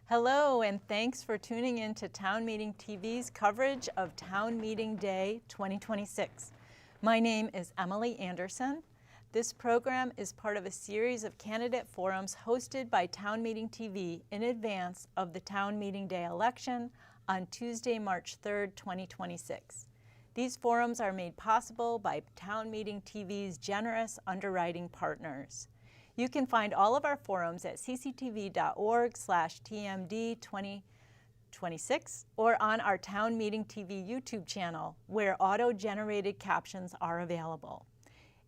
Hello, and thanks for tuning in to Town Meeting TV's coverage of Town Meeting Day 2026. My name is Emily Anderson. This program is part of a series of candidate forums hosted by Town Meeting TV in advance of the Town Meeting Day election on Tuesday, March 3rd, 2026. These forums are made possible by Town Meeting TV's generous underwriting partners. You can find all of our forums at cctv.org/TMD2026 or on our Town Meeting TV YouTube channel, where auto-generated captions are available.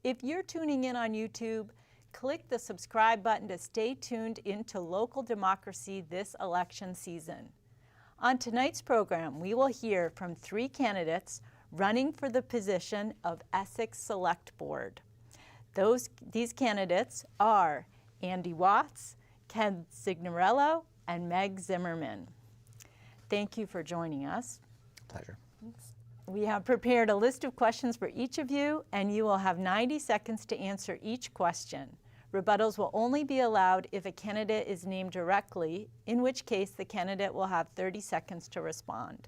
If you're tuning in on YouTube, click the subscribe button to stay tuned into local democracy this election season. On tonight's program, we will hear from 3 candidates running for the position of Essex Selectboard. These candidates are Andy Watts, Ken Signorello, and Meg Zimmerman. Thank you for joining us. Pleasure. We have prepared a list of questions for each of you, and you will have 90 seconds to answer each question. Rebuttals will only be allowed if a candidate is named directly, in which case the candidate will have 30 seconds to respond.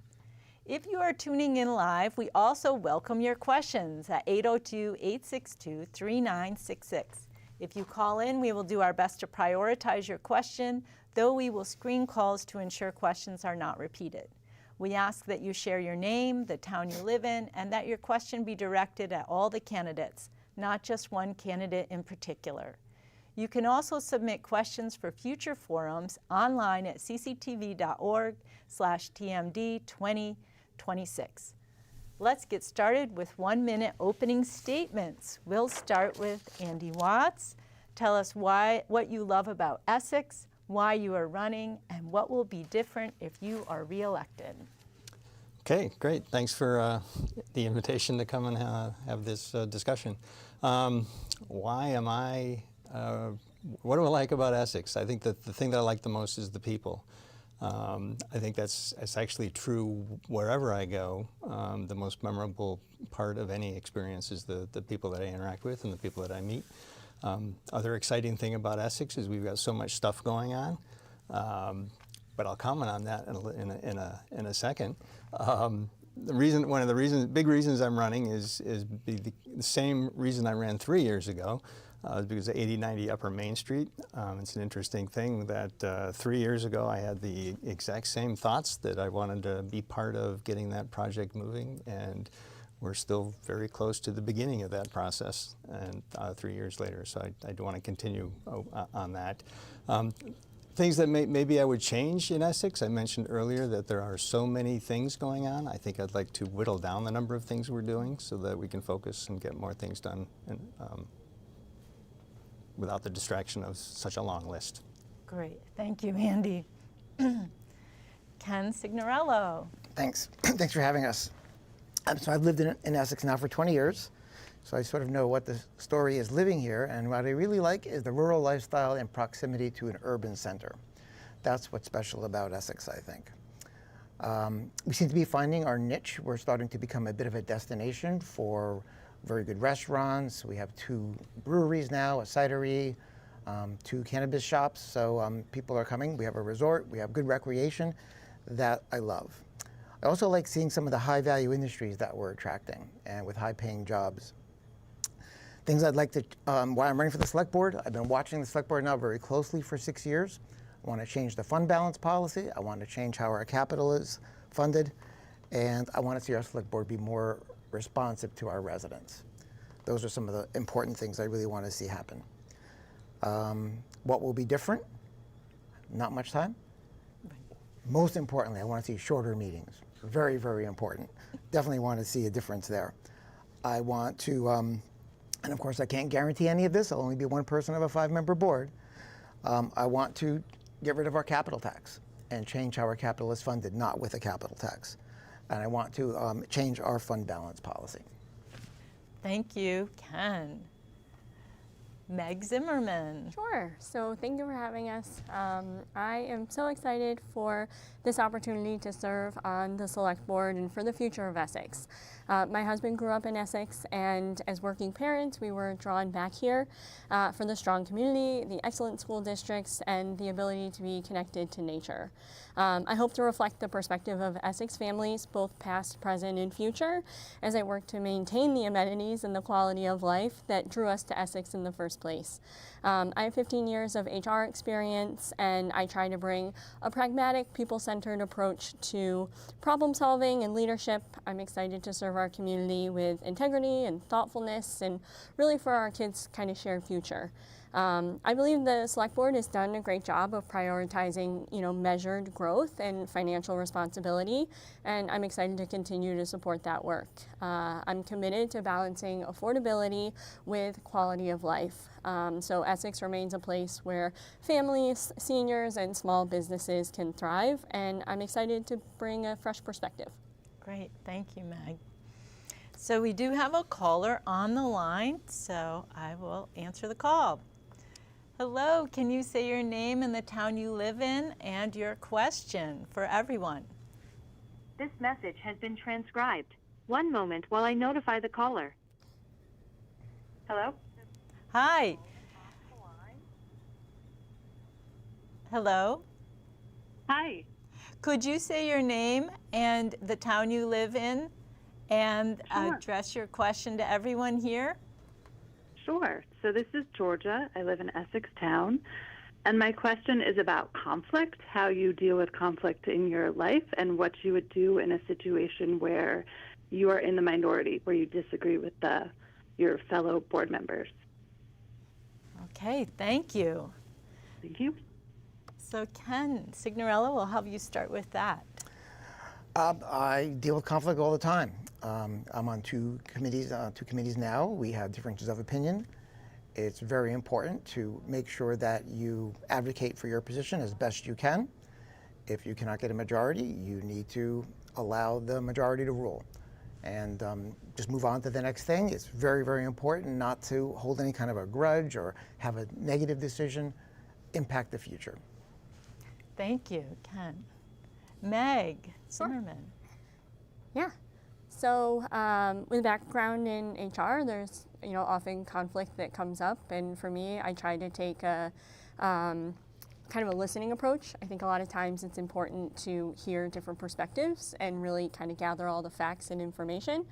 If you are tuning in live, we also welcome your questions at 802-862-3966. If you call in, we will do our best to prioritize your question, though we will screen calls to ensure questions are not repeated. We ask that you share your name, the town you live in, and that your question be directed at all the candidates, not just one candidate in particular. You can also submit questions for future forums online at cctv.org/TMD2026. Let's get started with 1-minute opening statements. We'll start with Andy Watts. Tell us what you love about Essex, why you are running, and what will be different if you are reelected. Okay, great. Thanks for the invitation to come and have this discussion. Why am I, what do I like about Essex? I think that the thing that I like the most is the people. I think that's actually true wherever I go. The most memorable part of any experience is the people that I interact with and the people that I meet. Other exciting thing about Essex is we've got so much stuff going on, but I'll comment on that in a second. One of the big reasons I'm running is the same reason I ran 3 years ago. Because of 8090 Upper Main Street. It's an interesting thing that 3 years ago I had the exact same thoughts that I wanted to be part of getting that project moving, and we're still very close to the beginning of that process, and 3 years later, so I do want to continue on that. Things that maybe I would change in Essex, I mentioned earlier that there are so many things going on. I think I'd like to whittle down the number of things we're doing so that we can focus and get more things done without the distraction of such a long list. Great, thank you, Andy. Ken Signorello. Thanks. Thanks for having us. So I've lived in Essex now for 20 years, so I sort of know what the story is living here, and what I really like is the rural lifestyle and proximity to an urban center. That's what's special about Essex, I think. We seem to be finding our niche. We're starting to become a bit of a destination for very good restaurants. We have 2 breweries now, a cidery, 2 cannabis shops. So people are coming. We have a resort. We have good recreation that I love. I also like seeing some of the high value industries that we're attracting and with high paying jobs. Things I'd like to, why I'm running for the select board, I've been watching the select board now very closely for 6 years. I want to change the fund balance policy. I want to change how our capital is funded. And I want to see our select board be more responsive to our residents. Those are some of the important things I really want to see happen. What will be different? Not much time. Most importantly, I want to see shorter meetings. Very, very important. Definitely want to see a difference there. I want to, and of course I can't guarantee any of this, I'll only be one person of a 5-member board. I want to get rid of our capital tax and change how our capital is funded, not with a capital tax. And I want to change our fund balance policy. Thank you, Ken. Meg Zimmerman. Sure. So thank you for having us. I am so excited for this opportunity to serve on the Select Board and for the future of Essex. My husband grew up in Essex, and as working parents, we were drawn back here for the strong community, the excellent school districts, and the ability to be connected to nature. I hope to reflect the perspective of Essex families, both past, present, and future, as I work to maintain the amenities and the quality of life that drew us to Essex in the first place. I have 15 years of HR experience, and I try to bring a pragmatic, people-centered approach to problem solving and leadership. I'm excited to serve our community with integrity and thoughtfulness, and really for our kids' kind of shared future. I believe the Select Board has done a great job of prioritizing, measured growth and financial responsibility, and I'm excited to continue to support that work. I'm committed to balancing affordability with quality of life. So Essex remains a place where families, seniors, and small businesses can thrive, and I'm excited to bring a fresh perspective. Great, thank you, Meg. So we do have a caller on the line, so I will answer the call. Hello, can you say your name and the town you live in and your question for everyone? This message has been transcribed. One moment while I notify the caller. Hello? Hi. Hello? Hi. Could you say your name and the town you live in and Sure. address your question to everyone here? Sure. So this is Georgia. I live in Essex town. And my question is about conflict, how you deal with conflict in your life, and what you would do in a situation where you are in the minority, where you disagree with your fellow board members. Okay, thank you. Thank you. So Ken Signorella will help you start with that. I deal with conflict all the time. I'm on two committees now. We have differences of opinion. It's very important to make sure that you advocate for your position as best you can. If you cannot get a majority, you need to allow the majority to rule. And just move on to the next thing. It's very, very important not to hold any kind of a grudge or have a negative decision impact the future. Thank you, Ken. Meg Zimmerman. Yeah. So with a background in HR, there's often conflict that comes up, and for me, I try to take a kind of a listening approach. I think a lot of times it's important to hear different perspectives and really kind of gather all the facts and information,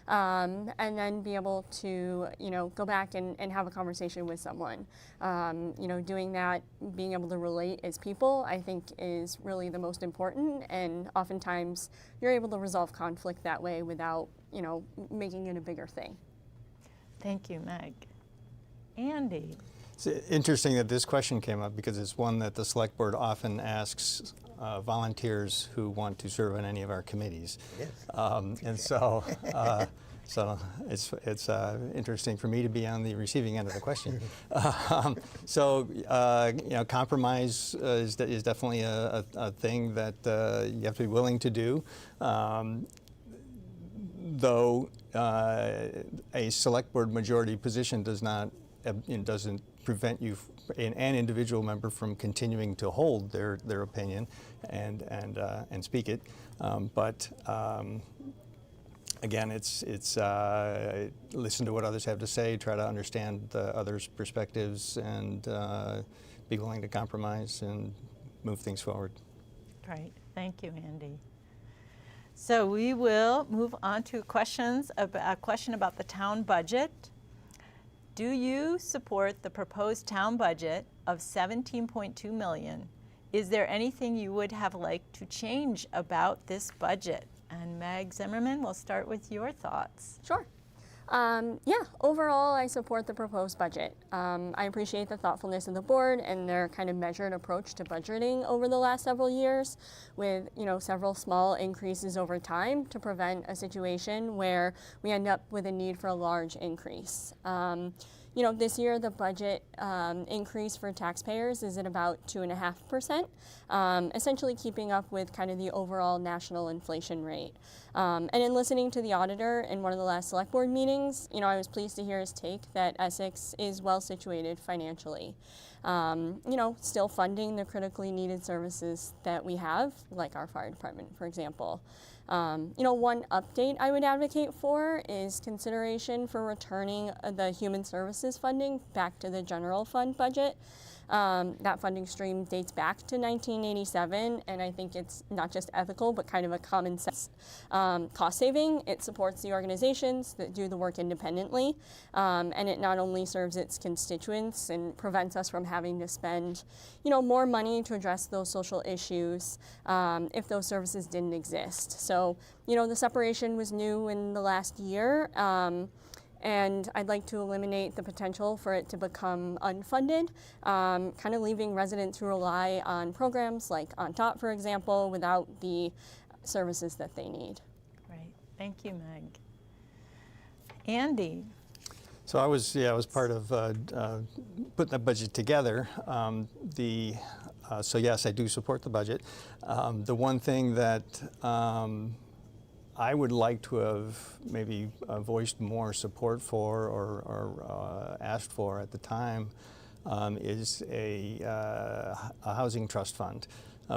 and then be able to go back and have a conversation with someone. Doing that, being able to relate as people, I think is really the most important, and oftentimes you're able to resolve conflict that way without making it a bigger thing. Thank you, Meg. Andy. It's interesting that this question came up because it's one that the Select Board often asks volunteers who want to serve on any of our committees. Yes. And so, so it's interesting for me to be on the receiving end of the question. Compromise is definitely a thing that you have to be willing to do. Though a Select Board majority position doesn't prevent you, an individual member, from continuing to hold their opinion and speak it. Again, it's listen to what others have to say, try to understand the others' perspectives, and be willing to compromise and move things forward. Great, thank you, Andy. So we will move on to a question about the town budget. Do you support the proposed town budget of $17.2 million? Is there anything you would have liked to change about this budget? And Meg Zimmerman, we'll start with your thoughts. Sure. Yeah, overall, I support the proposed budget. I appreciate the thoughtfulness of the board and their kind of measured approach to budgeting over the last several years, with several small increases over time to prevent a situation where we end up with a need for a large increase. This year the budget increase for taxpayers is at about 2.5%, essentially keeping up with kind of the overall national inflation rate. And in listening to the auditor in one of the last select board meetings, I was pleased to hear his take that Essex is well situated financially. Still funding the critically needed services that we have, like our fire department, for example. One update I would advocate for is consideration for returning the human services funding back to the general fund budget. That funding stream dates back to 1987, and I think it's not just ethical, but kind of a common sense cost saving. It supports the organizations that do the work independently, and it not only serves its constituents and prevents us from having to spend, more money to address those social issues if those services didn't exist. So, the separation was new in the last year. And I'd like to eliminate the potential for it to become unfunded, kind of leaving residents who rely on programs like On Top, for example, without the services that they need. Great. Thank you, Meg. Andy? So I was part of putting the budget together. So yes, I do support the budget. The one thing that I would like to have maybe voiced more support for or asked for at the time is a housing trust fund.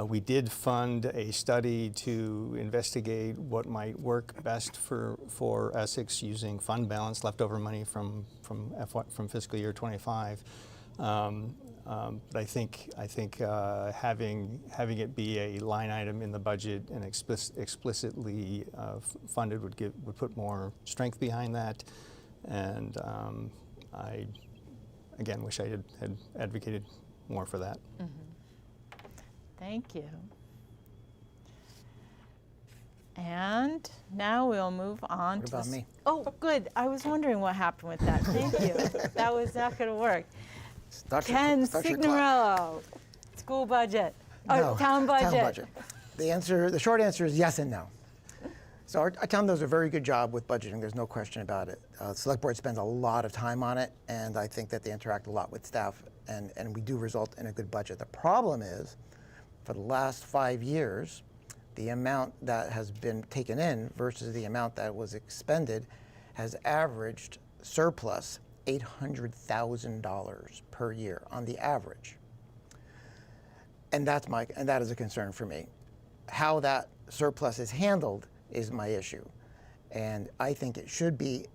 We did fund a study to investigate what might work best for Essex using fund balance, leftover money from fiscal year 25. But I think having it be a line item in the budget and explicitly funded would put more strength behind that, and I again wish I had advocated more for that. Mm-hmm. Thank you. And now we'll move on What to about me? Oh, good. I was wondering what happened with that. Thank you. That was not going to work. Ken Start your clock. Signorello, school budget, No, town budget. Town budget. The short answer is yes and no. So our town does a very good job with budgeting. There's no question about it. The select board spends a lot of time on it, and I think that they interact a lot with staff, and we do result in a good budget. The problem is, for the last 5 years, the amount that has been taken in versus the amount that was expended has averaged surplus $800,000 per year on the average. And that is a concern for me. How that surplus is handled is my issue. And I think it should be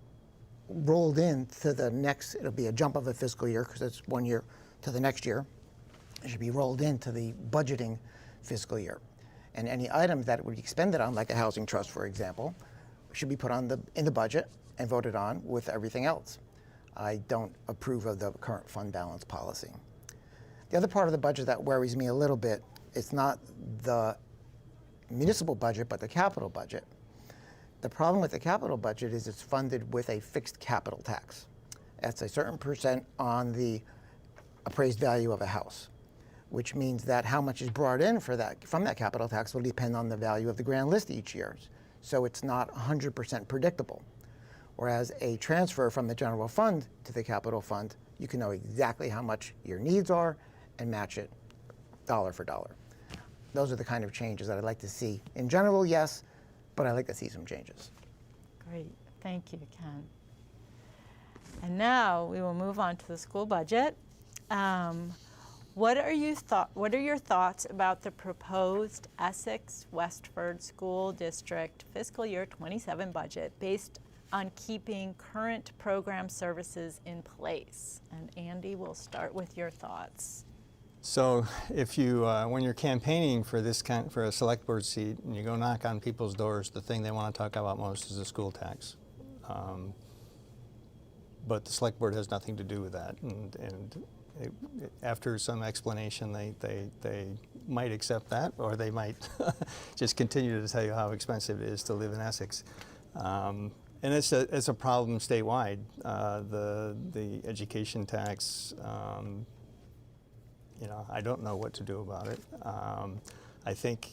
rolled into the next, it'll be a jump of a fiscal year because it's 1 year to the next year. It should be rolled into the budgeting fiscal year. And any items that would be expended on, like a housing trust, for example, should be put on in the budget and voted on with everything else. I don't approve of the current fund balance policy. The other part of the budget that worries me a little bit, it's not the municipal budget, but the capital budget. The problem with the capital budget is it's funded with a fixed capital tax. That's a certain percent on the appraised value of a house, which means that how much is brought in from that capital tax will depend on the value of the grand list each year. So it's not 100% predictable. Whereas a transfer from the general fund to the capital fund, you can know exactly how much your needs are and match it dollar for dollar. Those are the kind of changes that I'd like to see. In general, yes, but I'd like to see some changes. Great. Thank you, Ken. And now we will move on to the school budget. What are your thoughts about the proposed Essex Westford School District fiscal year 27 budget based on keeping current program services in place? And Andy, we'll start with your thoughts. So if you, when you're campaigning for for a select board seat and you go knock on people's doors, the thing they want to talk about most is the school tax. But the select board has nothing to do with that. And after some explanation, they might accept that, or they might just continue to tell you how expensive it is to live in Essex. And it's a problem statewide. The education tax, I don't know what to do about it. I think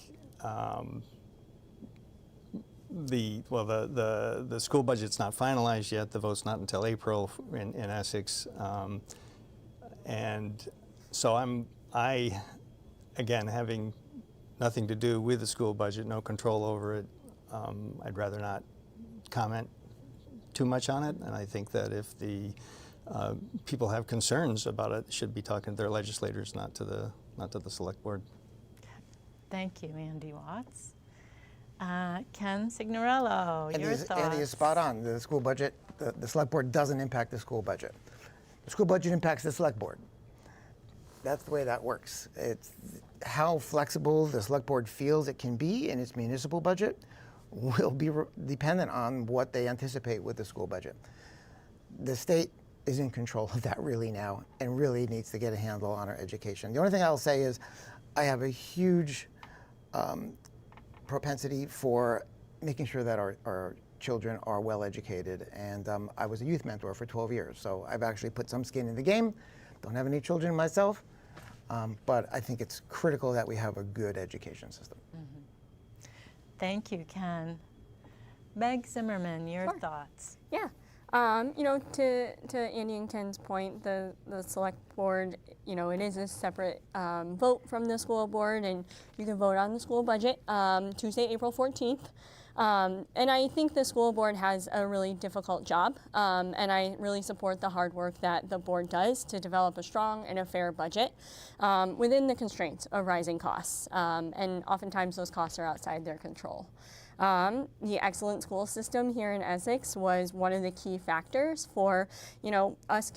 the school budget's not finalized yet. The vote's not until April in Essex, and so I again, having nothing to do with the school budget, no control over it, I'd rather not comment too much on it. And I think that if the people have concerns about it, should be talking to their legislators, not to the select board. Thank you, Andy Watts. Ken Signorello, your thoughts? Andy is spot on. The school budget, the select board doesn't impact the school budget. The school budget impacts the select board. That's the way that works. It's how flexible the select board feels it can be in its municipal budget will be dependent on what they anticipate with the school budget. The state is in control of that really now and really needs to get a handle on our education. The only thing I'll say is I have a huge propensity for making sure that our children are well educated, and I was a youth mentor for 12 years, so I've actually put some skin in the game. Don't have any children myself, but I think it's critical that we have a good education system. Mm-hmm. Thank you, Ken. Meg Zimmerman, your thoughts? Yeah. You know, to Andy and Ken's point, the select board, you know, it is a separate vote from the school board, and you can vote on the school budget Tuesday, April 14th. And I think the school board has a really difficult job, and I really support the hard work that the board does to develop a strong and a fair budget within the constraints of rising costs, and oftentimes those costs are outside their control. The excellent school system here in Essex was one of the key factors for, you know, us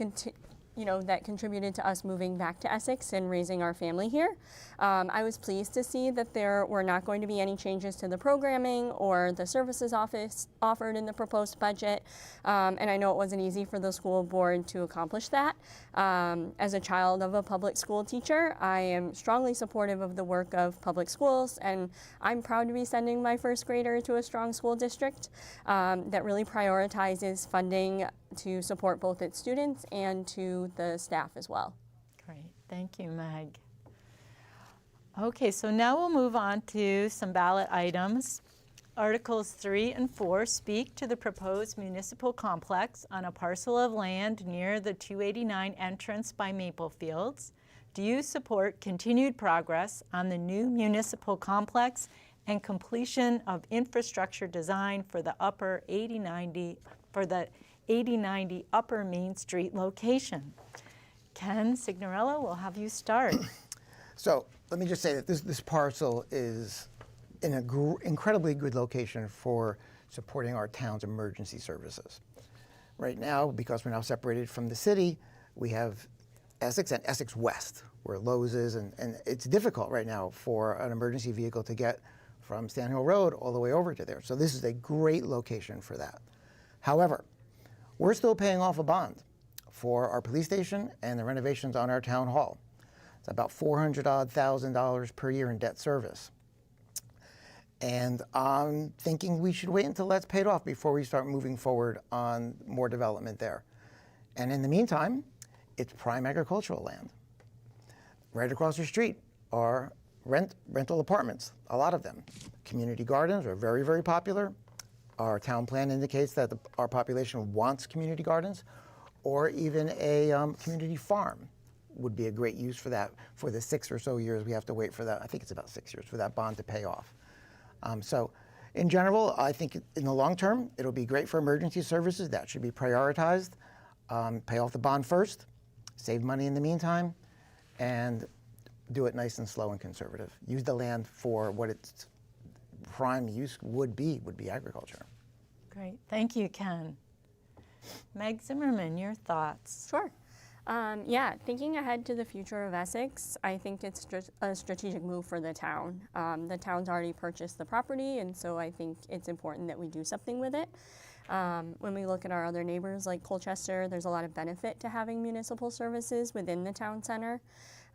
that contributed to us moving back to Essex and raising our family here. I was pleased to see that there were not going to be any changes to the programming or the services offered in the proposed budget. And I know it wasn't easy for the school board to accomplish that. As a child of a public school teacher, I am strongly supportive of the work of public schools, and I'm proud to be sending my first grader to a strong school district that really prioritizes funding to support both its students and to the staff as well. Great, thank you, Meg. Okay, so now we'll move on to some ballot items. Articles 3 and 4 speak to the proposed municipal complex on a parcel of land near the 289 entrance by Maple Fields. Do you support continued progress on the new municipal complex and completion of infrastructure design for the upper 8090 Upper Main Street location? Ken Signorello, we'll have you start. So let me just say that this parcel is in an incredibly good location for supporting our town's emergency services. Right now, because we're now separated from the city, we have Essex and Essex West, where Lowe's is, and it's difficult right now for an emergency vehicle to get from Stand Hill Road all the way over to there. So this is a great location for that. However, we're still paying off a bond for our police station and the renovations on our town hall. It's about $400,000 per year in debt service. And I'm thinking we should wait until that's paid off before we start moving forward on more development there. And in the meantime, it's prime agricultural land. Right across the street are rental apartments, a lot of them. Community gardens are very, very popular. Our town plan indicates that our population wants community gardens, or even a community farm would be a great use for that for the 6 or so years we have to wait for that. I think it's about 6 years for that bond to pay off. So in general, I think in the long term, it'll be great for emergency services. That should be prioritized. Pay off the bond first, save money in the meantime, and do it nice and slow and conservative. Use the land for what its prime use would be agriculture. Great, thank you, Ken. Meg Zimmerman, your thoughts? Sure. Yeah, thinking ahead to the future of Essex, I think it's just a strategic move for the town. The town's already purchased the property, and so I think it's important that we do something with it. When we look at our other neighbors like Colchester, there's a lot of benefit to having municipal services within the town center.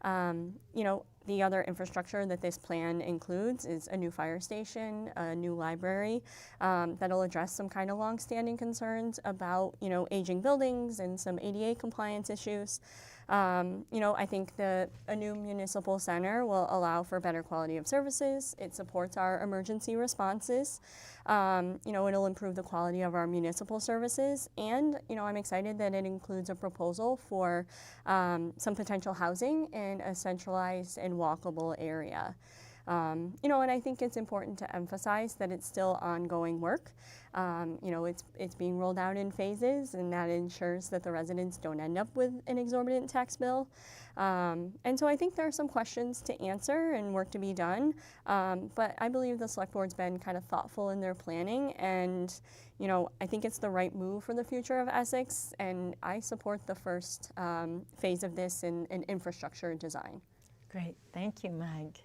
You know, the other infrastructure that this plan includes is a new fire station, a new library that'll address some kind of long-standing concerns about, you know, aging buildings and some ADA compliance issues. I think a new municipal center will allow for better quality of services. It supports our emergency responses. It'll improve the quality of our municipal services. And, I'm excited that it includes a proposal for some potential housing in a centralized and walkable area. And I think it's important to emphasize that it's still ongoing work. It's being rolled out in phases, and that ensures that the residents don't end up with an exorbitant tax bill. And so I think there are some questions to answer and work to be done, but I believe the Select Board's been kind of thoughtful in their planning, and I think it's the right move for the future of Essex, and I support the first phase of this in infrastructure design. Great, thank you, Meg.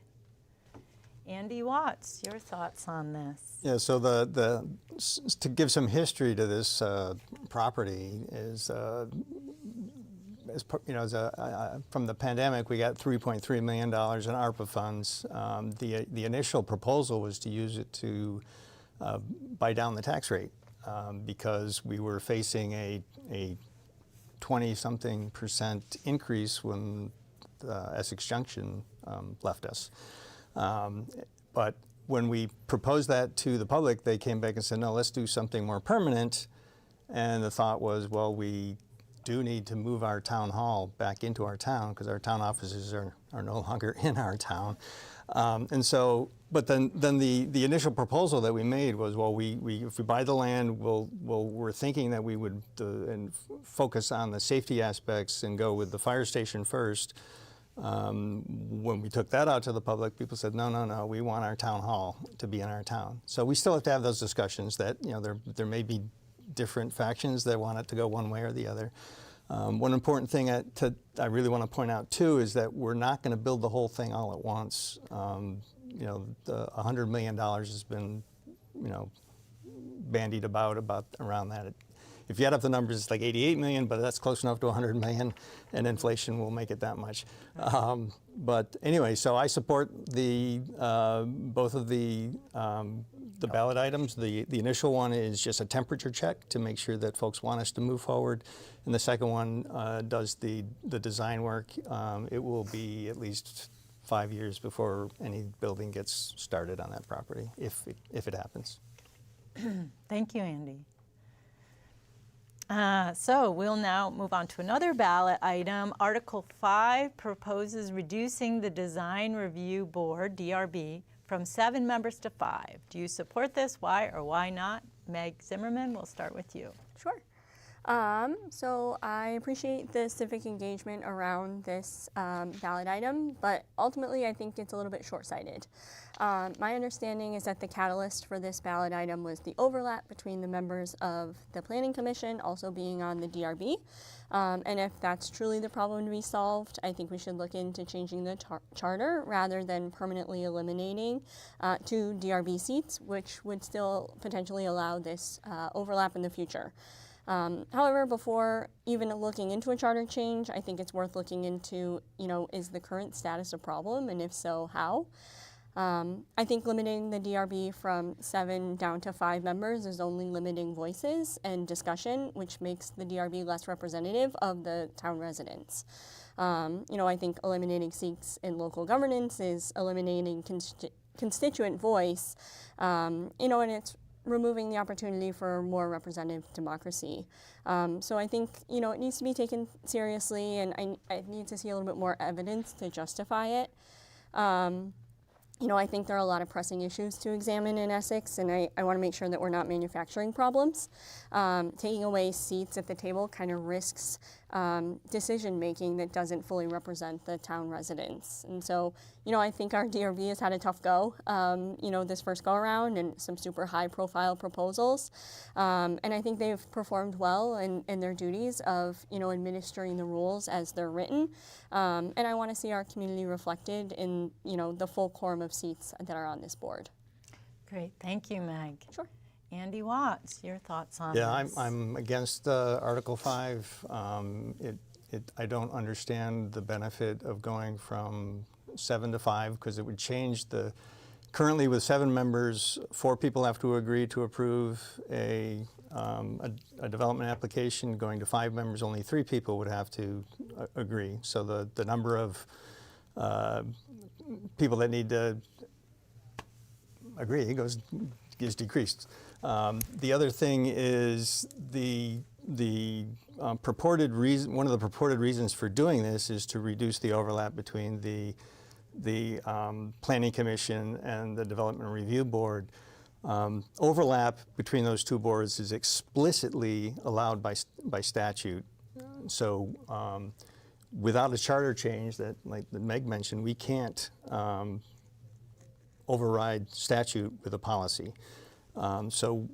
Andy Watts, your thoughts on this? Yeah, so to give some history to this property is, from the pandemic, we got $3.3 million in ARPA funds. The initial proposal was to use it to buy down the tax rate because we were facing a 20-something% increase when Essex Junction left us. But when we proposed that to the public, they came back and said, no, let's do something more permanent. And the thought was, well, we do need to move our town hall back into our town because our town offices are no longer in our town. But then the initial proposal that we made was, well, if we buy the land, we're thinking that we would focus on the safety aspects and go with the fire station first. When we took that out to the public, people said, no, we want our town hall to be in our town. So we still have to have those discussions that, there may be different factions that want it to go one way or the other. One important thing I really want to point out too is that we're not going to build the whole thing all at once. The $100 million has been, bandied about around that. If you add up the numbers, it's like 88 million, but that's close enough to 100 million, and inflation will make it that much. But anyway, so I support both of the ballot items. The initial one is just a temperature check to make sure that folks want us to move forward, and the second one does the design work. It will be at least 5 years before any building gets started on that property, if it happens. Thank you, Andy. So we'll now move on to another ballot item. Article 5 proposes reducing the Design Review Board, DRB, from 7 members to 5. Do you support this? Why or why not? Meg Zimmerman, we'll start with you. Sure. So I appreciate the civic engagement around this ballot item, but ultimately I think it's a little bit short-sighted. My understanding is that the catalyst for this ballot item was the overlap between the members of the Planning Commission also being on the DRB. And if that's truly the problem to be solved, I think we should look into changing the charter rather than permanently eliminating 2 DRB seats, which would still potentially allow this overlap in the future. However, before even looking into a charter change, I think it's worth looking into, is the current status a problem, and if so, how? I think limiting the DRB from 7 down to 5 members is only limiting voices and discussion, which makes the DRB less representative of the town residents. I think eliminating seats in local governance is eliminating constituent voice, and it's removing the opportunity for more representative democracy. So I think, it needs to be taken seriously, and I need to see a little bit more evidence to justify it. I think there are a lot of pressing issues to examine in Essex, and I want to make sure that we're not manufacturing problems. Taking away seats at the table kind of risks decision-making that doesn't fully represent the town residents. And so, I think our DRB has had a tough go, this first go-around and some super high-profile proposals. And I think they've performed well in their duties of, administering the rules as they're written. And I want to see our community reflected in, the full quorum of seats that are on this board. Great, thank you, Meg. Sure. Andy Watts, your thoughts on Yeah, this? I'm against Article 5. I don't understand the benefit of going from 7 to 5 because it would change currently with 7 members, 4 people have to agree to approve a a development application going to 5 members, only 3 people would have to agree. So the number of people that need to agree is decreased. The other thing is purported reason. One of the purported reasons for doing this is to reduce the overlap between the Planning Commission and the Development Review Board. Overlap between those 2 boards is explicitly allowed by statute. So without a charter change that Meg mentioned, we can't override statute with a policy. So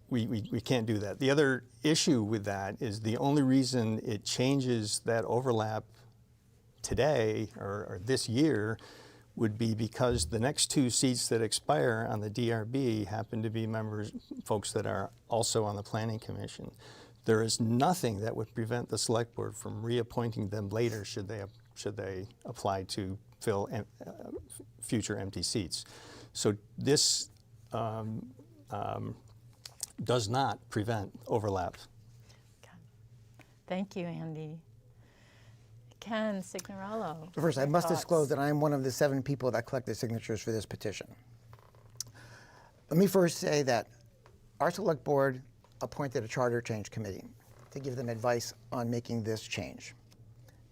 we can't do that. The other issue with that is the only reason it changes that overlap today or this year would be because the next 2 seats that expire on the DRB happen to be folks that are also on the Planning Commission. There is nothing that would prevent the Select Board from reappointing them later should they apply to fill future empty seats. So this does not prevent overlap. Thank you, Andy. Ken Signorello. First, I must disclose that I am one of the 7 people that collected signatures for this petition. Let me first say that our Select Board appointed a charter change committee to give them advice on making this change.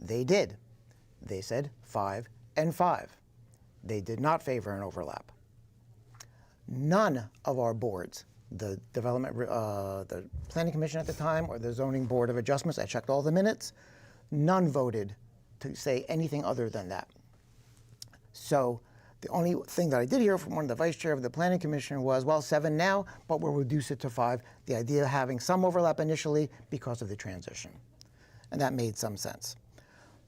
They did. They said 5 and 5. They did not favor an overlap. None of our boards, the Planning Commission at the time or the Zoning Board of Adjustments, I checked all the minutes, none voted to say anything other than that. So the only thing that I did hear from one of the vice chair of the Planning Commission was, well, 7 now, but we'll reduce it to 5. The idea of having some overlap initially because of the transition. And that made some sense.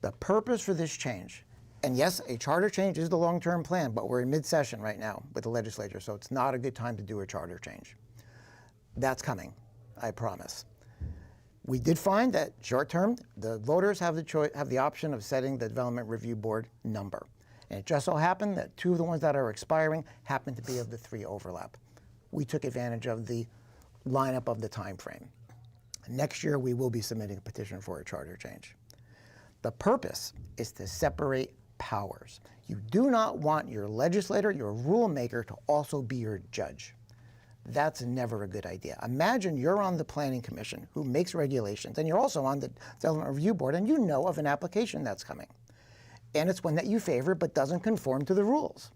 The purpose for this change, and yes, a charter change is the long-term plan, but we're in mid-session right now with the legislature, so it's not a good time to do a charter change. That's coming, I promise. We did find that short-term, the voters have the option of setting the Development Review Board number. And it just so happened that 2 of the ones that are expiring happen to be of the 3 overlap. We took advantage of the lineup of the time frame. Next year, we will be submitting a petition for a charter change. The purpose is to separate powers. You do not want your legislator, your rule maker, to also be your judge. That's never a good idea. Imagine you're on the Planning Commission who makes regulations, and you're also on the Development Review Board, and you know of an application that's coming. And it's one that you favor but doesn't conform to the rules.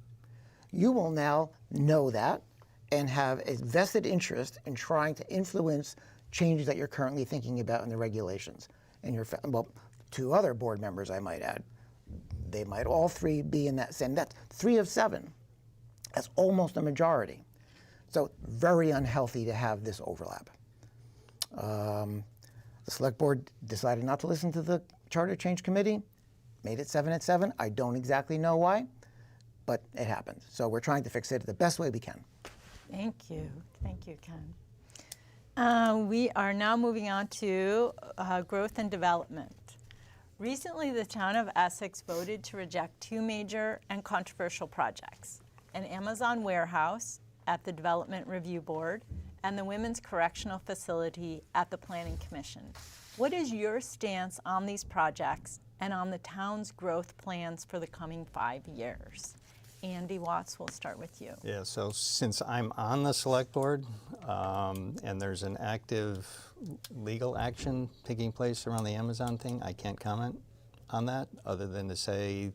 You will now know that and have a vested interest in trying to influence changes that you're currently thinking about in the regulations. And well, 2 other board members, I might add. They might all 3 be in that same, that's 3 of 7. That's almost a majority. So very unhealthy to have this overlap. The Select Board decided not to listen to the Charter Change Committee, made it 7 at 7. I don't exactly know why, but it happened. So we're trying to fix it the best way we can. Thank you, Ken. We are now moving on to growth and development. Recently, the town of Essex voted to reject 2 major and controversial projects, an Amazon warehouse at the Development Review Board and the Women's Correctional Facility at the Planning Commission. What is your stance on these projects and on the town's growth plans for the coming 5 years? Andy Watts, we'll start with you. Yeah, so since I'm on the Select Board and there's an active legal action taking place around the Amazon thing, I can't comment on that other than to say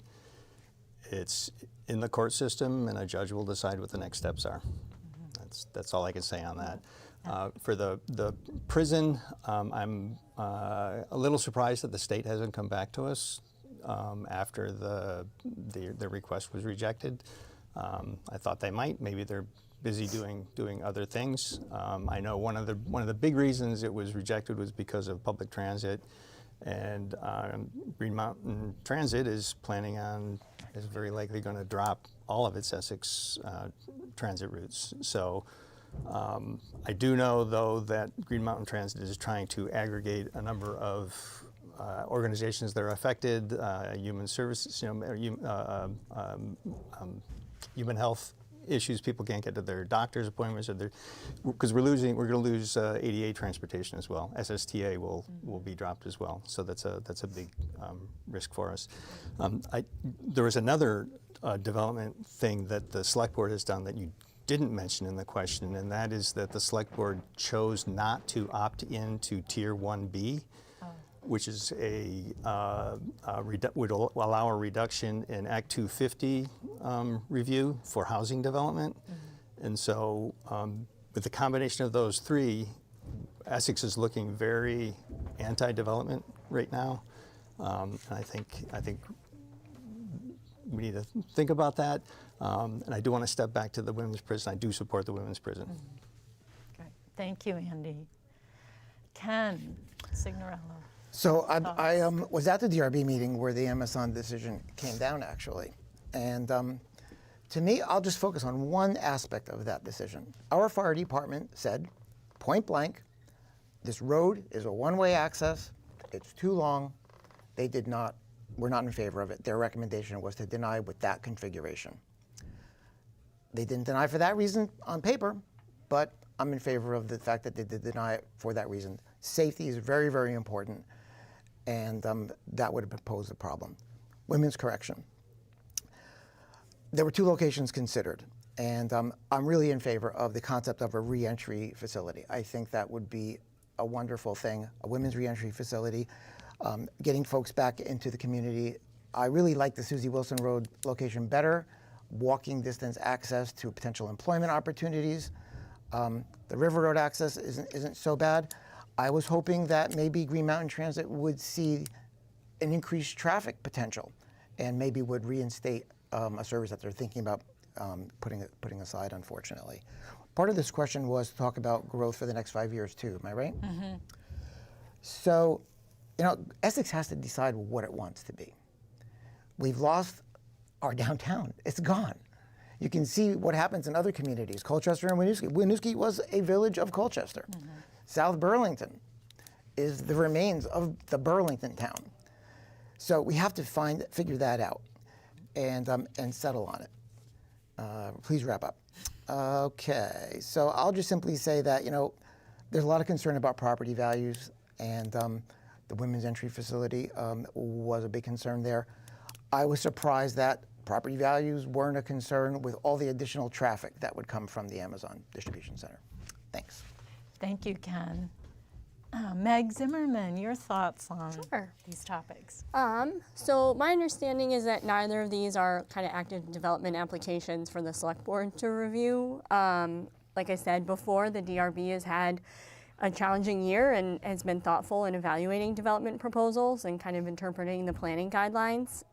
it's in the court system and a judge will decide what the next steps are. That's all I can say on that. For the prison, I'm a little surprised that the state hasn't come back to us after the request was rejected. I thought they might. Maybe they're busy doing other things. I know one of the big reasons it was rejected was because of public transit, and Green Mountain Transit is very likely going to drop all of its Essex transit routes. So I do know, though, that Green Mountain Transit is trying to aggregate a number of organizations that are affected, human services, human health issues. People can't get to their doctor's appointments, or because we're going to lose ADA transportation as well. SSTA will be dropped as well. So that's a big risk for us. There was another development thing that the Select Board has done that you didn't mention in the question, and that is that the Select Board chose not to opt into Tier 1B, which is would allow a reduction in Act 250 review for housing development. And so with the combination of those three, Essex is looking very anti-development right now. And I think we need to think about that. And I do want to step back to the women's prison. I do support the women's prison. Great. Thank you, Andy. Ken Signorello. So I was at the DRB meeting where the Amazon decision came down, actually. And to me, I'll just focus on one aspect of that decision. Our fire department said, point blank, this road is a one-way access. It's too long. They were not in favor of it. Their recommendation was to deny with that configuration. They didn't deny for that reason on paper, but I'm in favor of the fact that they did deny it for that reason. Safety is very, very important, and that would have posed a problem. Women's correction. There were two locations considered, and I'm really in favor of the concept of a reentry facility. I think that would be a wonderful thing, a women's reentry facility, getting folks back into the community. I really like the Susie Wilson Road location better, walking distance access to potential employment opportunities. The River Road access isn't so bad. I was hoping that maybe Green Mountain Transit would see an increased traffic potential and maybe would reinstate a service that they're thinking about putting aside, unfortunately. Part of this question was to talk about growth for the next 5 years too, am I right? So, Essex has to decide what it wants to be. We've lost our downtown, it's gone. You can see what happens in other communities, Colchester and Winooski. Winooski was a village of Colchester. South Burlington is the remains of the Burlington town. So we have to figure that out and settle on it. Please wrap up. Okay, so I'll just simply say that, there's a lot of concern about property values, and the women's entry facility was a big concern there. I was surprised that property values weren't a concern with all the additional traffic that would come from the Amazon distribution center. Thanks. Thank you, Ken. Meg Zimmerman, your thoughts on these topics? So my understanding is that neither of these are kind of active development applications for the Select Board to review. Like I said before, the DRB has had a challenging year and has been thoughtful in evaluating development proposals and kind of interpreting the planning guidelines.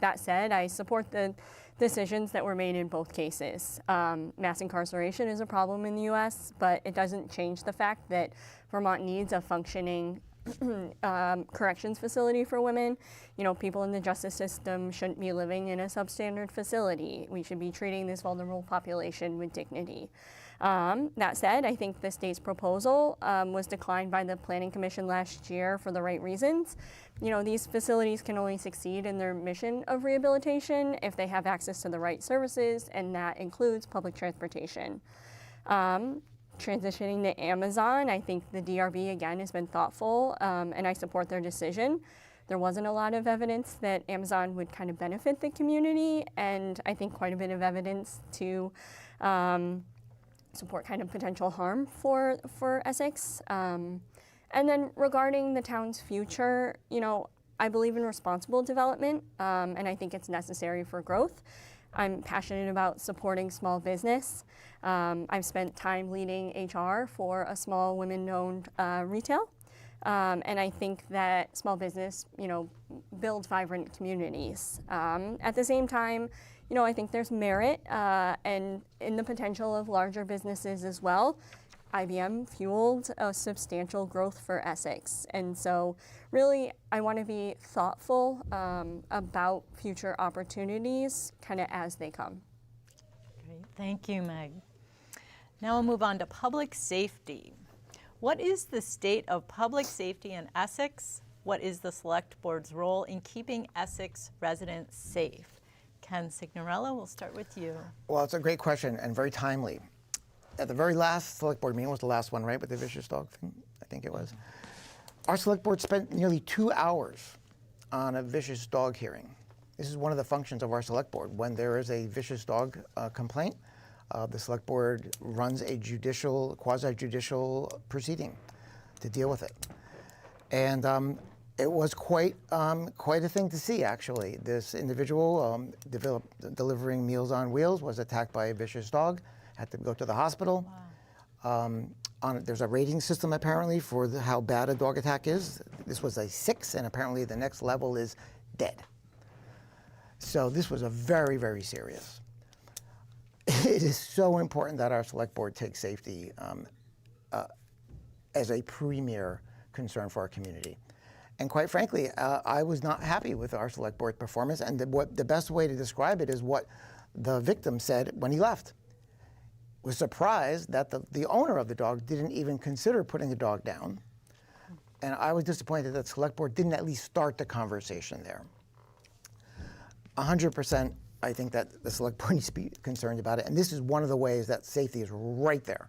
That said, I support the decisions that were made in both cases. Mass incarceration is a problem in the U.S., but it doesn't change the fact that Vermont needs a functioning corrections facility for women. People in the justice system shouldn't be living in a substandard facility. We should be treating this vulnerable population with dignity. That said, I think the state's proposal was declined by the Planning Commission last year for the right reasons. These facilities can only succeed in their mission of rehabilitation if they have access to the right services, and that includes public transportation. Transitioning to Amazon, I think the DRB, again, has been thoughtful, and I support their decision. There wasn't a lot of evidence that Amazon would kind of benefit the community, and I think quite a bit of evidence to support kind of potential harm for Essex. And then regarding the town's future, I believe in responsible development, and I think it's necessary for growth. I'm passionate about supporting small business. I've spent time leading HR for a small women-owned retail, and I think that small business, builds vibrant communities. At the same time, I think there's merit and in the potential of larger businesses as well. IBM fueled a substantial growth for Essex. And so really, I want to be thoughtful about future opportunities kind of as they come. Great, thank you, Meg. Now we'll move on to public safety. What is the state of public safety in Essex? What is the Select Board's role in keeping Essex residents safe? Ken Signorello, we'll start with you. Well, it's a great question and very timely. At the very last select board meeting, was the last one, right, with the vicious dog thing? I think it was. Our select board spent nearly 2 hours on a vicious dog hearing. This is one of the functions of our select board. When there is a vicious dog complaint, the select board runs a quasi-judicial proceeding to deal with it. And it was quite a thing to see, actually. This individual delivering Meals on Wheels was attacked by a vicious dog, had to go to the hospital. Wow. There's a rating system, apparently, for how bad a dog attack is. This was a 6, and apparently the next level is dead. So this was a very, very serious. It is so important that our select board takes safety as a premier concern for our community. And quite frankly, I was not happy with our select board performance, and the best way to describe it is what the victim said when he left. Was surprised that the owner of the dog didn't even consider putting the dog down. And I was disappointed that the select board didn't at least start the conversation there. 100%, I think that the select board needs to be concerned about it. And this is one of the ways that safety is right there,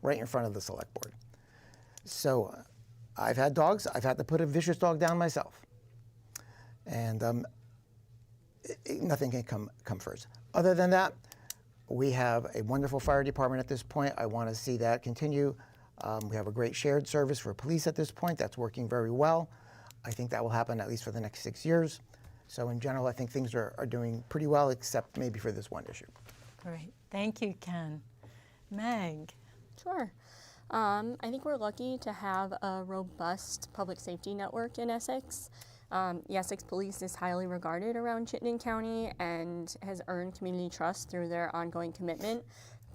right in front of the select board. So I've had dogs. I've had to put a vicious dog down myself. And nothing can come first. Other than that, we have a wonderful fire department at this point. I want to see that continue. We have a great shared service for police at this point. That's working very well. I think that will happen at least for the next 6 years. So in general, I think things are doing pretty well, except maybe for this one issue. Great. Thank you, Ken. Meg. Sure. I think we're lucky to have a robust public safety network in Essex. The Essex Police is highly regarded around Chittenden County and has earned community trust through their ongoing commitment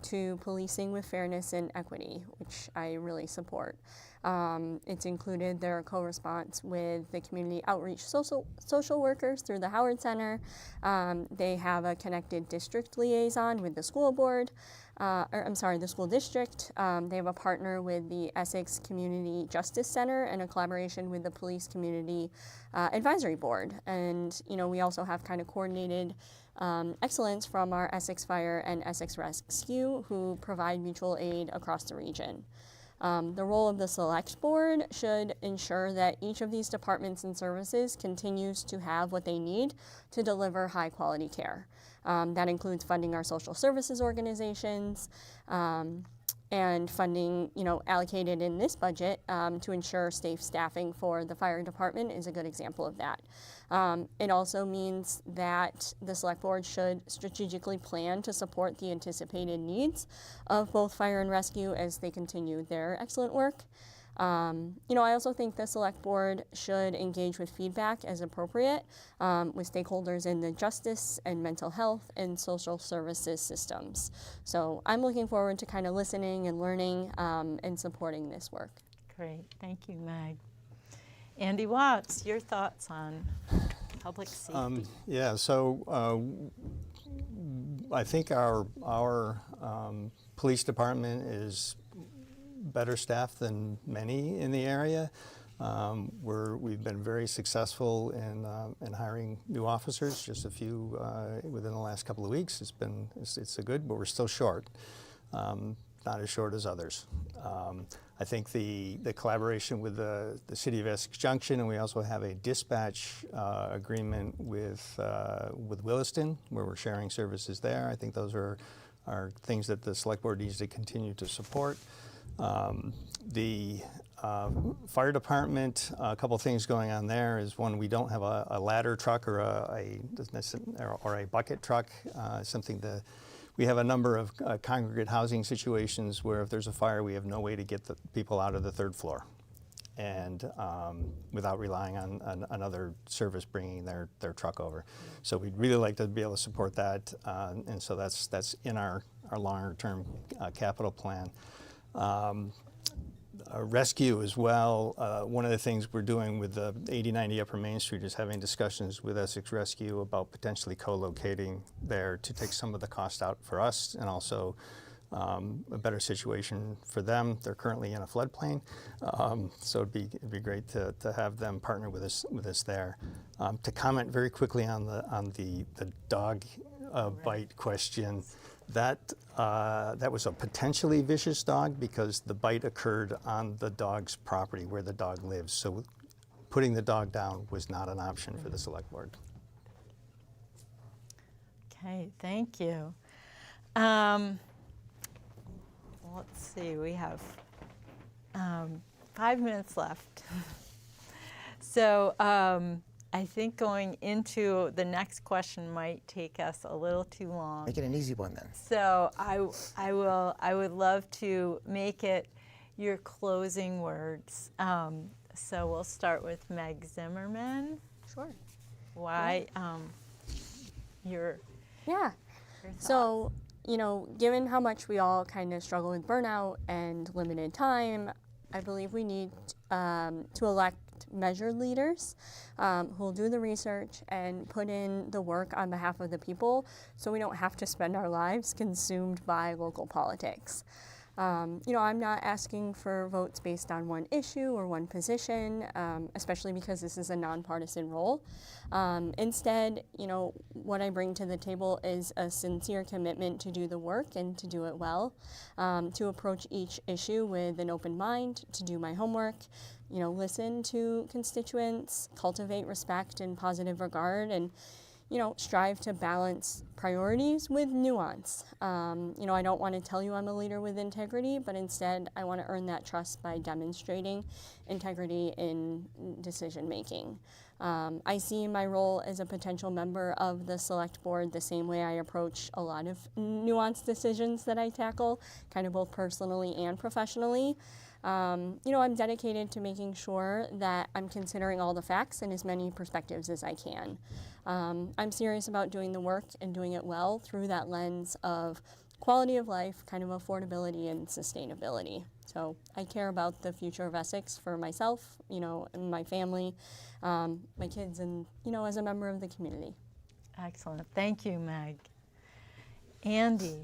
to policing with fairness and equity, which I really support. It's included their co-response with the community outreach social workers through the Howard Center. They have a connected district liaison with the school board, the school district. They have a partner with the Essex Community Justice Center and a collaboration with the Police Community Advisory Board. And, we also have kind of coordinated excellence from our Essex Fire and Essex Rescue, who provide mutual aid across the region. The role of the Select Board should ensure that each of these departments and services continues to have what they need to deliver high quality care. That includes funding our social services organizations and funding, allocated in this budget to ensure safe staffing for the fire department is a good example of that. It also means that the Select Board should strategically plan to support the anticipated needs of both fire and rescue as they continue their excellent work. I also think the Select Board should engage with feedback as appropriate with stakeholders in the justice and mental health and social services systems. So I'm looking forward to kind of listening and learning and supporting this work. Great. Thank you, Meg. Andy Watts, your thoughts on public safety? I think our police department is better staffed than many in the area. We've been very successful in hiring new officers. Just a few within the last couple of weeks. It's a good, but we're still short. Not as short as others. I think the collaboration with the City of Essex Junction, and we also have a dispatch agreement with Williston, where we're sharing services there. I think those are things that the Select Board needs to continue to support. The fire department, a couple things going on there is, one, we don't have a ladder truck or a bucket truck, we have a number of congregate housing situations where if there's a fire, we have no way to get the people out of the third floor, and without relying on another service bringing their truck over. So we'd really like to be able to support that, and so that's in our longer-term capital plan. Rescue as well. One of the things we're doing with the 8090 Upper Main Street is having discussions with Essex Rescue about potentially co-locating there to take some of the cost out for us, and also a better situation for them. They're currently in a floodplain, so it'd be great to have them partner with us there. To comment very quickly on the dog bite question. That was a potentially vicious dog because the bite occurred on the dog's property where the dog lives. So putting the dog down was not an option for the select board. Okay, thank you. Let's see, we have 5 minutes left. So I think going into the next question might take us a little too long. Make it an easy one then. So I would love to make it your closing words. So we'll start with Meg Zimmerman. Sure. Why your Yeah. So, you know, given how much we all kind of struggle with burnout and limited time, I believe we need to elect measured leaders who will do the research and put in the work on behalf of the people so we don't have to spend our lives consumed by local politics. You know, I'm not asking for votes based on one issue or one position, especially because this is a nonpartisan role. Instead, you know, what I bring to the table is a sincere commitment to do the work and to do it well, to approach each issue with an open mind, to do my homework, you know, listen to constituents, cultivate respect and positive regard, and you know, strive to balance priorities with nuance. You know, I don't want to tell you I'm a leader with integrity, but instead I want to earn that trust by demonstrating integrity in decision making. I see my role as a potential member of the select board the same way I approach a lot of nuanced decisions that I tackle, kind of both personally and professionally. You know, I'm dedicated to making sure that I'm considering all the facts and as many perspectives as I can. I'm serious about doing the work and doing it well through that lens of quality of life, kind of affordability and sustainability. So I care about the future of Essex for myself, you know, and my family, my kids, and, you know, as a member of the community. excellent. Thank you, Meg. Andy,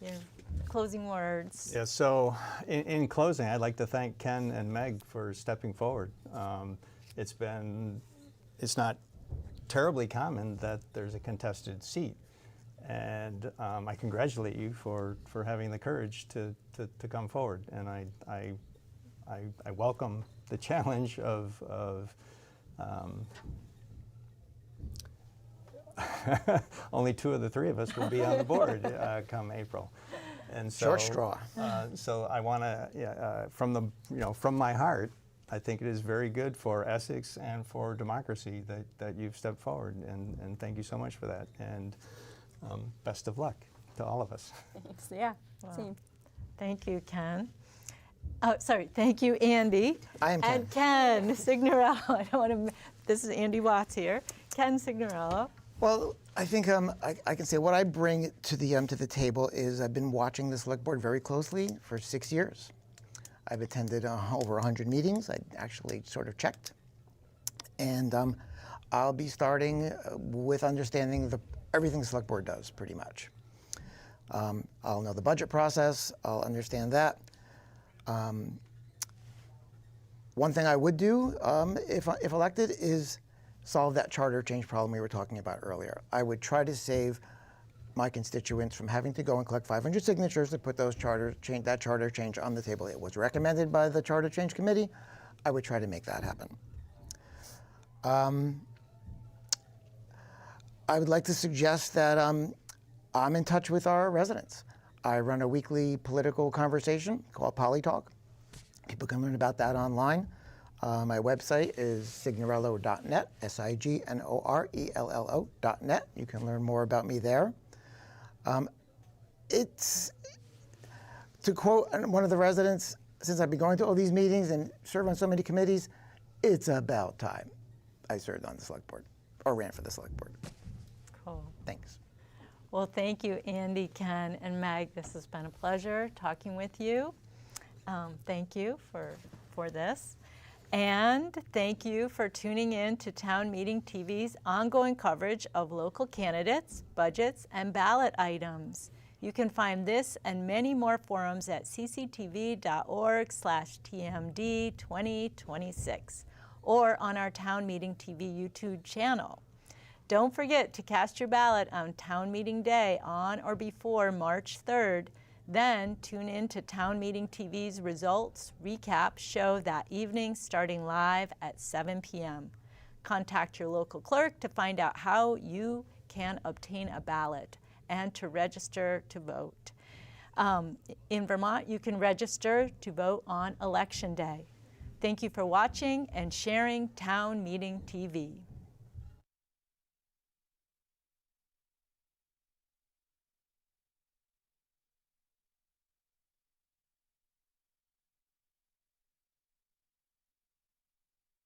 your closing words. Yeah, so in closing, I'd like to thank Ken and Meg for stepping forward. It's not terribly common that there's a contested seat. And I congratulate you for having the courage to come forward. And I welcome the challenge of only 2 of the 3 of us will be on the board come April. And so, Short straw. So I want to, from my heart, I think it is very good for Essex and for democracy that you've stepped forward, and thank you so much for that. And best of luck to all of us. Thanks. Yeah, Wow. same. Thank you, Ken. Oh, sorry. Thank you, Andy. I am Ken. And Ken Signorello. I don't want to. This is Andy Watts here. Ken Signorello. Well, I think I can say what I bring to the table is I've been watching the select board very closely for 6 years. I've attended over 100 meetings. I actually sort of checked. And I'll be starting with understanding everything the select board does, pretty much. I'll know the budget process. I'll understand that. One thing I would do if elected is solve that charter change problem we were talking about earlier. I would try to save my constituents from having to go and collect 500 signatures to put that charter change on the table. It was recommended by the Charter Change Committee. I would try to make that happen. I would like to suggest that I'm in touch with our residents. I run a weekly political conversation called Polytalk. People can learn about that online. My website is signorello.net, signorello.net. You can learn more about me there. It's, to quote one of the residents, since I've been going to all these meetings and serve on so many committees, it's about time I served on the select board, or ran for the select board. Cool. Thanks. Well, thank you, Andy, Ken, and Meg. This has been a pleasure talking with you. Thank you for this. And thank you for tuning in to Town Meeting TV's ongoing coverage of local candidates, budgets, and ballot items. You can find this and many more forums at cctv.org/TMD2026 or on our Town Meeting TV YouTube channel. Don't forget to cast your ballot on Town Meeting Day on or before March 3rd. Then tune in to Town Meeting TV's results recap show that evening starting live at 7 p.m. Contact your local clerk to find out how you can obtain a ballot and to register to vote. In Vermont, you can register to vote on Election Day. Thank you for watching and sharing Town Meeting TV.